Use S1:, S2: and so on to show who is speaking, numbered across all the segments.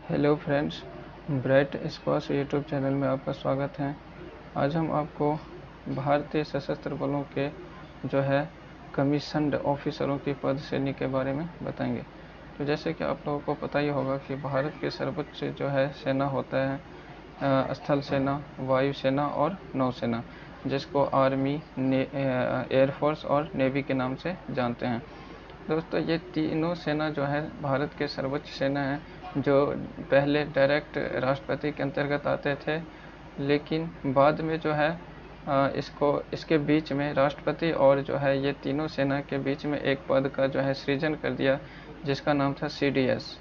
S1: Hello friends, bright spouse YouTube channel में आपका स्वागत है। आज हम आपको भारतीय सशस्त्र बलों के जो है कमीशन्ड ऑफिसरों की पद श्रेणी के बारे में बताएंगे। तो जैसे कि आप लोगों को पता ही होगा कि भारत के सर्वोच्च जो है सेना होता है स्थल सेना, वायु सेना और नौसेना, जिसको आर्मी, एयरफोर्स और नेवी के नाम से जानते हैं। दोस्तों, ये तीनों सेना जो है भारत के सर्वोच्च सेना है, जो पहले डायरेक्ट राष्ट्रपति के अंतर्गत आते थे, लेकिन बाद में जो है इसके बीच में राष्ट्रपति और जो है ये तीनों सेना के बीच में एक पद का जो है सृजन कर दिया, जिसका नाम था CDS।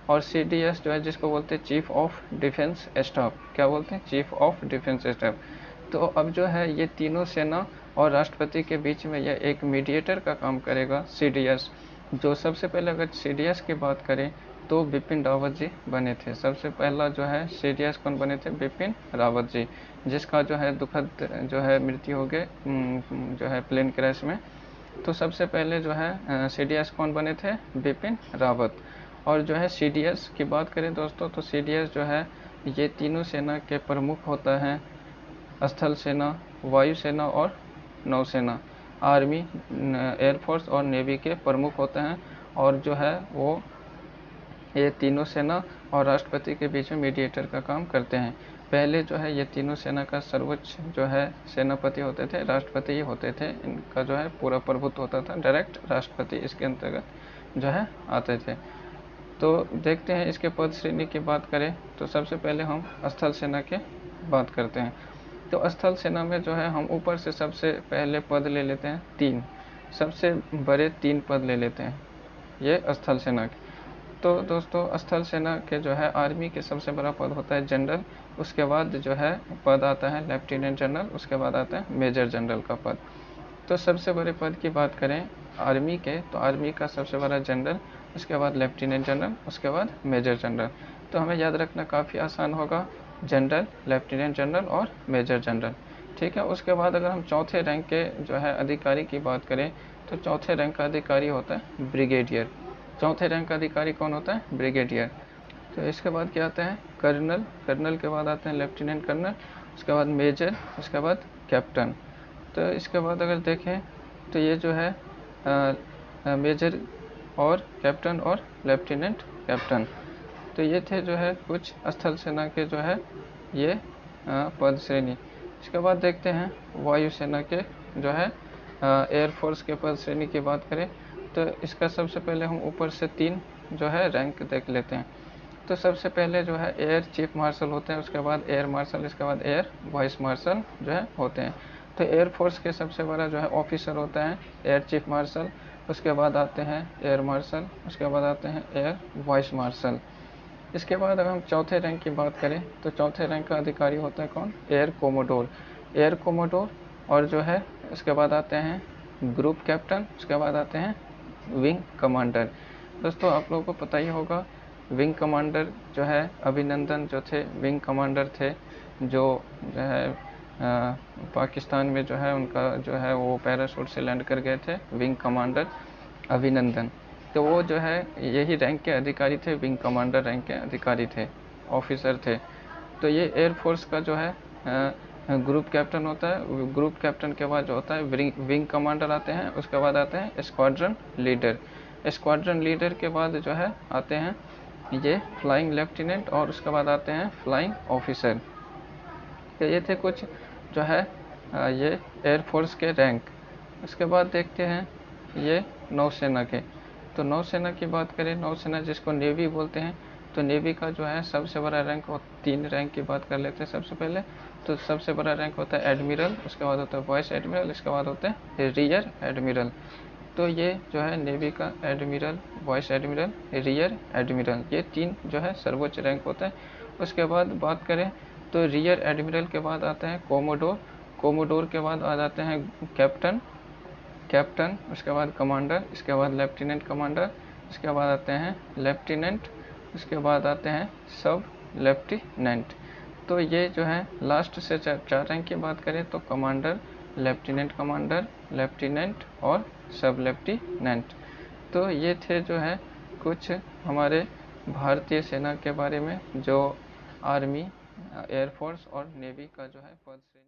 S1: और CDS जो है जिसको बोलते हैं चीफ ऑफ डिफेंस स्टाफ। क्या बोलते हैं? Chief of defence staff. तो अब जो है ये तीनों सेना और राष्ट्रपति के बीच में यह एक मीडिएटर का काम करेगा, CDS। जो सबसे पहले अगर CDS की बात करें तो बिपिन रावत जी बने थे। सबसे पहला जो है CDS कौन बने थे? बिपिन रावत जी, जिसका जो है दुखद जो है मृत्यु हो गए जो है प्लेन क्रैश में। तो सबसे पहले जो है CDS कौन बने थे? बिपिन रावत। और जो है CDS की बात करें दोस्तों, तो CDS जो है ये तीनों सेना के प्रमुख होता है। स्थल सेना, वायु सेना और नौसेना, आर्मी, एयरफोर्स और नेवी के प्रमुख होते हैं। और जो है वो ये तीनों सेना और राष्ट्रपति के बीच में मीडिएटर का काम करते हैं। पहले जो है ये तीनों सेना का सर्वोच्च जो है सेनापति होते थे, राष्ट्रपति ही होते थे। इनका जो है पूरा प्रभुत्व होता था, डायरेक्ट राष्ट्रपति इसके अंतर्गत जो है आते थे। तो देखते हैं इसके पद श्रेणी की बात करें तो सबसे पहले हम स्थल सेना के बात करते हैं। तो स्थल सेना में जो है हम ऊपर से सबसे पहले पद ले लेते हैं 3, सबसे बड़े 3 पद ले लेते हैं ये स्थल सेना के। तो दोस्तों, स्थल सेना के जो है आर्मी के सबसे बड़ा पद होता है जनरल, उसके बाद जो है पद आता है लेफ्टिनेंट जनरल, उसके बाद आता है मेजर जनरल का पद। तो सबसे बड़े पद की बात करें आर्मी के, तो आर्मी का सबसे बड़ा जनरल, उसके बाद लेफ्टिनेंट जनरल, उसके बाद मेजर जनरल। तो हमें याद रखना काफ़ी आसान होगा, जनरल, लेफ्टिनेंट जनरल और मेजर जनरल। ठीक है। उसके बाद अगर हम चौथे रैंक के जो है अधिकारी की बात करें तो चौथे रैंक का अधिकारी होता है ब्रिगेडियर। चौथे रैंक का अधिकारी कौन होता है? ब्रिगेडियर। तो इसके बाद क्या आता है? कर्नल। कर्नल के बाद आते हैं लेफ्टिनेंट कर्नल, उसके बाद मेजर, उसके बाद कैप्टन। तो इसके बाद अगर देखें तो ये जो है मेजर और कैप्टन और लेफ्टिनेंट कैप्टन। तो ये थे जो है कुछ स्थल सेना के जो है ये पद श्रेणी। इसके बाद देखते हैं वायु सेना के जो है एयरफोर्स के पद श्रेणी की बात करें तो इसका सबसे पहले हम ऊपर से 3 जो है रैंक देख लेते हैं। तो सबसे पहले जो है एयर चीफ मार्शल होते हैं, उसके बाद एयर मार्शल, इसके बाद एयर वाइस मार्शल जो है होते हैं। तो एयरफोर्स के सबसे बड़ा जो है ऑफिसर होता है एयर चीफ मार्शल, उसके बाद आते हैं एयर मार्शल, उसके बाद आते हैं एयर वाइस मार्शल। इसके बाद अगर हम चौथे रैंक की बात करें तो चौथे रैंक का अधिकारी होता है कौन? Air commodore. Air commodore. और जो है उसके बाद आते हैं ग्रुप कैप्टन, उसके बाद आते हैं विंग कमांडर। दोस्तों, आप लोगों को पता ही होगा विंग कमांडर जो है अभिनंदन जो थे विंग कमांडर थे, जो है पाकिस्तान में जो है उनका जो है वो पैराशूट से लैंड कर गए थे, विंग कमांडर अभिनंदन। तो वो जो है यही रैंक के अधिकारी थे, विंग कमांडर रैंक के अधिकारी थे, ऑफिसर थे। तो ये एयरफोर्स का जो है ग्रुप कैप्टन होता है। ग्रुप कैप्टन के बाद जो होता है विंग कमांडर आते हैं, उसके बाद आते हैं स्क्वाड्रन लीडर। स्क्वाड्रन लीडर के बाद जो है आते हैं ये फ्लाइंग लेफ्टिनेंट, और उसके बाद आते हैं फ्लाइंग ऑफिसर। तो ये थे कुछ जो है ये एयरफोर्स के रैंक। उसके बाद देखते हैं ये नौसेना के। तो नौसेना की बात करें, नौसेना जिसको नेवी बोलते हैं, तो नेवी का जो है सबसे बड़ा रैंक, 3 रैंक की बात कर लेते हैं सबसे पहले। तो सबसे बड़ा रैंक होता है एडमिरल, उसके बाद होता है वाइस एडमिरल, इसके बाद होते हैं रियर एडमिरल। तो ये जो है नेवी का admiral, vice admiral, rear admiral, ये 3 जो है सर्वोच्च रैंक होता है। उसके बाद बात करें तो रियर एडमिरल के बाद आता है कोमोडोर। कोमोडोर के बाद आ जाते हैं कैप्टन, कैप्टन, उसके बाद कमांडर, इसके बाद लेफ्टिनेंट कमांडर, इसके बाद आते हैं लेफ्टिनेंट, उसके बाद आते हैं सब लेफ्टिनेंट। तो ये जो है लास्ट से 4 रैंक की बात करें तो कमांडर, लेफ्टिनेंट, लेफ्टिनेंट और सब लेफ्टिनेंट। तो ये थे जो है कुछ हमारे भारतीय सेना के बारे में, जो आर्मी, एयरफोर्स और नेवी का जो है पद श्रेणी